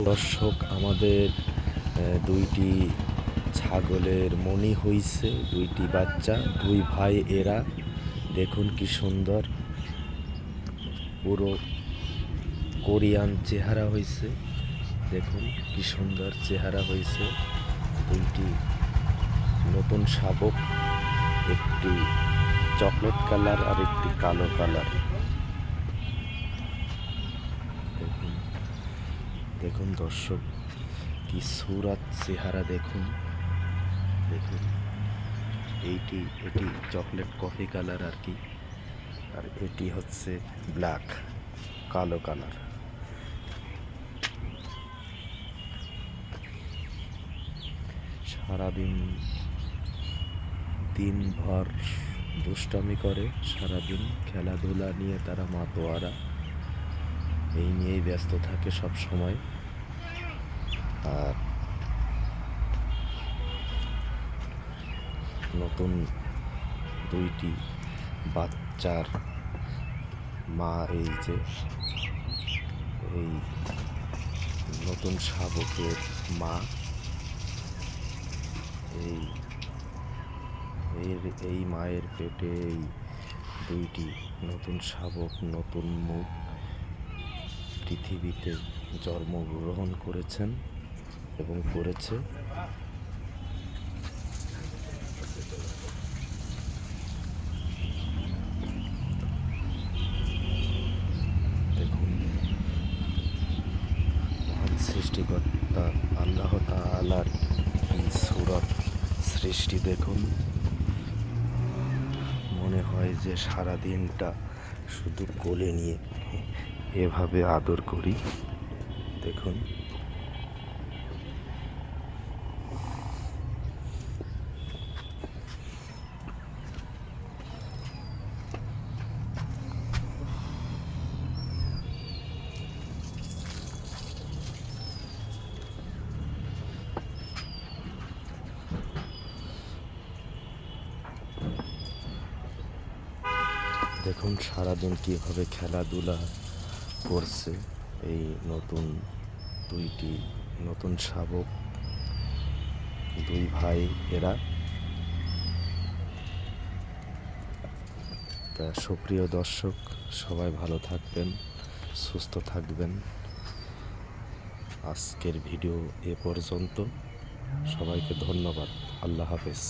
দর্শক, আমাদের দুইটি ছাগলের মনি হইছে, দুইটি বাচ্চা, দুই ভাই এরা। দেখুন কি সুন্দর, পুরো কোরিয়ান চেহারা হইছে। দেখুন কি সুন্দর চেহারা হইছে। দুইটি নতুন শাবক, একটি চকলেট কালার আর একটি কালো কালার। দেখুন দেখুন দর্শক, কি সুরাত চেহারা দেখুন। দেখুন এটি চকলেট কফি কালার আর কি, আর এটি হচ্ছে ব্ল্যাক, কালো কালার। সারাদিন দিনভর দুষ্টামি করে, সারাদিন খেলাধুলা নিয়ে তারা মাতোয়ারা, এই নিয়েই ব্যস্ত থাকে সব সময়। আর নতুন দুইটি বাচ্চার মা, এই যে এই নতুন শাবকের মা, এই মায়ের পেটে এই দুইটি নতুন শাবক, নতুন মুখ পৃথিবীতে জন্মগ্রহণ করেছেন এবং করেছে। দেখুন মহান সৃষ্টিকর্তা আল্লাহ তাআলার কি সূরত সৃষ্টি দেখুন। মনে হয় যে সারা দিনটা শুধু কোলে নিয়ে এভাবে আদর করি। দেখুন দেখুন সারাদিন কীভাবে খেলাধুলা করছে এই দুইটি নতুন শাবক, দুই ভাই এরা। তা সুপ্রিয় দর্শক, সবাই ভালো থাকবেন, সুস্থ থাকবেন। আজকের ভিডিও এ পর্যন্ত। সবাইকে ধন্যবাদ। আল্লাহ হাফেজ।